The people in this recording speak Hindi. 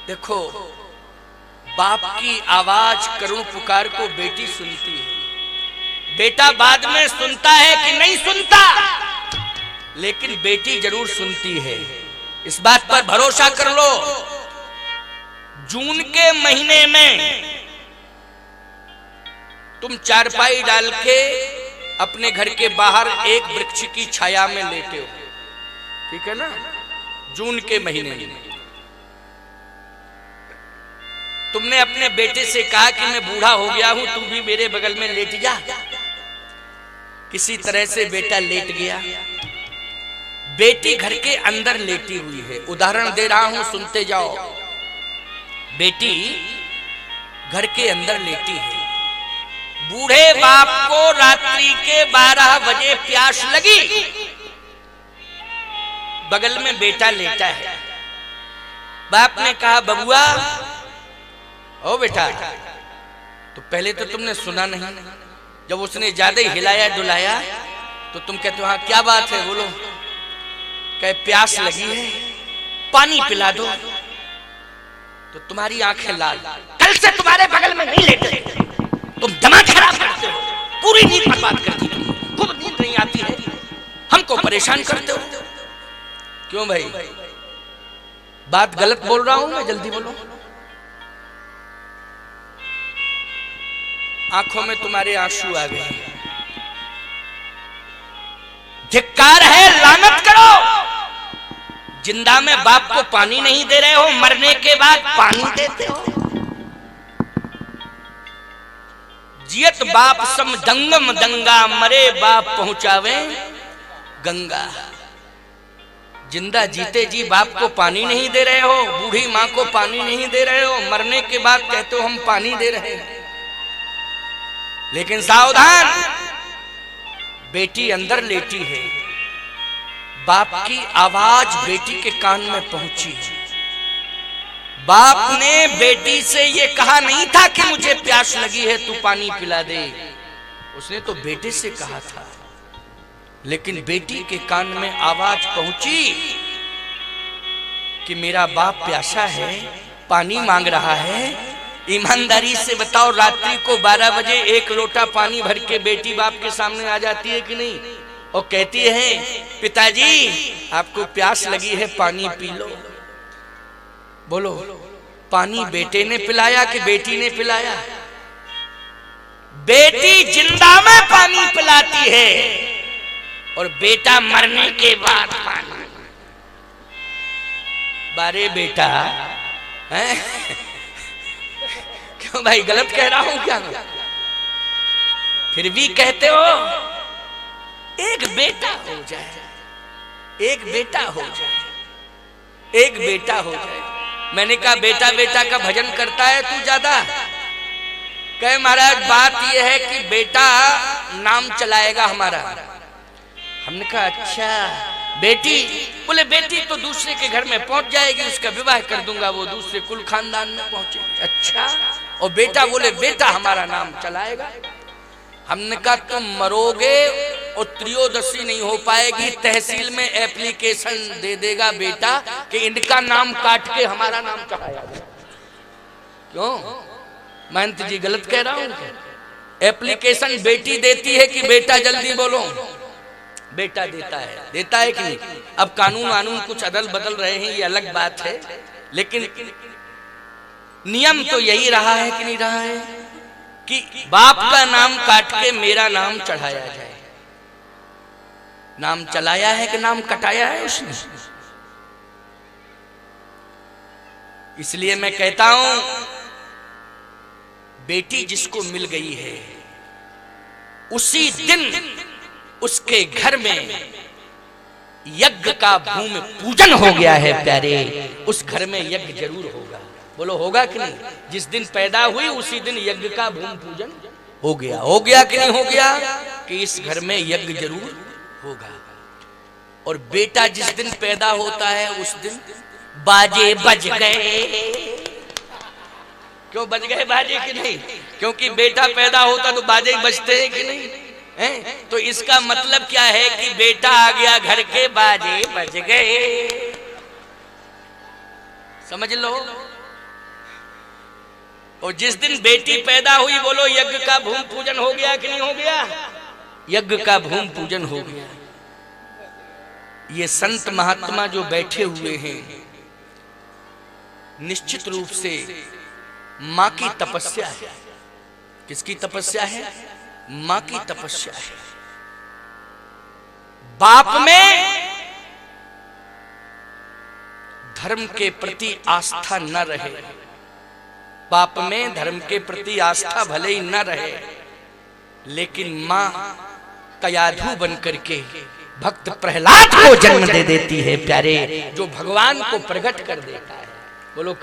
देखो, बाप की आवाज करुण पुकार को बेटी सुनती है। बेटा बाद में सुनता है कि नहीं सुनता, लेकिन बेटी जरूर सुनती है। इस बात पर भरोसा कर लो। जून के महीने में तुम चारपाई डाल के अपने घर के बाहर एक वृक्ष की छाया में लेटे हो, ठीक है ना? जून के महीने में तुमने अपने बेटे से कहा कि मैं बूढ़ा हो गया हूं, तू भी मेरे बगल में लेट जा। किसी तरह से बेटा लेट गया। बेटी घर के अंदर लेटी हुई है। उदाहरण दे रहा हूं, सुनते जाओ। बेटी घर के अंदर लेटी है। बूढ़े बाप को रात्रि के 12 बजे प्यास लगी। बगल में बेटा लेटा है। बाप ने कहा, बबुआ ओ बेटा। तो पहले तो तुमने सुना नहीं। जब उसने ज्यादा हिलाया डुलाया तो तुम कहते हो हाँ क्या बात है, बोलो। कहे प्यास लगी है, पानी पिला दो। तो तुम्हारी आंखें लाल। कल से तुम्हारे बगल में नहीं लेटे। तुम दिमाग खराब करते हो, पूरी नींद बर्बाद करती हो, खूब नींद नहीं आती है, हमको परेशान करते हो। क्यों भाई, बात गलत बोल रहा हूं मैं? जल्दी बोलो। आंखों में तुम्हारे आंसू आ गए। धिक्कार है, लानत करो। जिंदा में बाप को पानी नहीं दे रहे हो, मरने के बाद पानी देते हो। जियत बाप सम दंगम दंगा, मरे बाप पहुंचावे गंगा। जिंदा जीते जी बाप को पानी नहीं दे रहे हो, बूढ़ी मां को पानी नहीं दे रहे हो, मरने के बाद कहते हो हम पानी दे रहे हैं। लेकिन सावधान, बेटी अंदर लेटी है। बाप की आवाज बेटी के कान में पहुंची। बाप ने बेटी से यह कहा नहीं था कि मुझे प्यास लगी है, तू पानी पिला दे। उसने तो बेटे से कहा था। लेकिन बेटी के कान में आवाज पहुंची कि मेरा बाप प्यासा है, पानी मांग रहा है। ईमानदारी से बताओ, रात्रि को 12 बजे एक लोटा पानी भर के बेटी बाप के सामने आ जाती है कि नहीं? और कहती है पिताजी आपको प्यास लगी है, पानी पी लो। बोलो, पानी बेटे ने पिलाया कि बेटी ने पिलाया? बेटी जिंदा में पानी पिलाती है और बेटा मरने के बाद पानी। बारे बेटा है? क्यों भाई, गलत कह रहा हूं क्या? फिर भी कहते हो एक बेटा हो जाए, एक बेटा हो जाए, एक बेटा हो जाए। मैंने कहा बेटा बेटा का भजन करता है तू ज्यादा। कहे महाराज बात यह है कि बेटा नाम चलाएगा हमारा। हमने कहा अच्छा, बेटी? बोले बेटी तो दूसरे के घर में पहुंच जाएगी, उसका विवाह कर दूंगा, वो दूसरे कुल खानदान में पहुंचेगी। अच्छा, और बेटा? बोले बेटा हमारा नाम चलाएगा। हमने कहा तुम मरोगे और त्रयोदशी नहीं हो पाएगी, तहसील में एप्लीकेशन दे देगा बेटा कि इनका नाम काट के हमारा नाम चढ़ाया। क्यों महंत जी, गलत कह रहा हूं? एप्लीकेशन बेटी देती है कि बेटा? जल्दी बोलो। बेटा देता है कि नहीं? अब कानून कुछ अदल बदल रहे हैं, ये अलग बात है, लेकिन नियम तो यही रहा है कि नहीं रहा है कि बाप का नाम काट के मेरा नाम चढ़ाया जाए। नाम चलाया है कि नाम कटाया है उसने? इसलिए मैं कहता हूं, बेटी जिसको मिल गई है उसी दिन उसके घर में यज्ञ का भूमि पूजन हो गया है प्यारे। उस घर में यज्ञ जरूर होगा। बोलो होगा कि नहीं? जिस दिन पैदा हुई उसी दिन यज्ञ का भूमि पूजन हो गया। हो गया कि नहीं हो गया? कि इस घर में यज्ञ जरूर होगा। और बेटा जिस दिन पैदा होता है उस दिन बाजे बज गए। क्यों बज गए बाजे कि नहीं? क्योंकि बेटा पैदा होता तो बाजे बजते हैं कि नहीं है? तो इसका मतलब क्या है कि बेटा आ गया घर के, बाजे बज गए। समझ लो। और जिस दिन बेटी पैदा हुई, बोलो यज्ञ का भूमि पूजन हो गया कि नहीं हो गया? यज्ञ का भूमि पूजन हो गया। ये संत महात्मा जो बैठे हुए हैं, निश्चित रूप से मां की तपस्या है। किसकी तपस्या है? मां की तपस्या है। बाप में धर्म के प्रति आस्था न रहे, बाप में धर्म के प्रति आस्था भले ही न रहे, लेकिन मां कयाधु बन करके भक्त प्रहलाद को जन्म दे देती है प्यारे, जो भगवान को प्रकट कर देता है। बोलो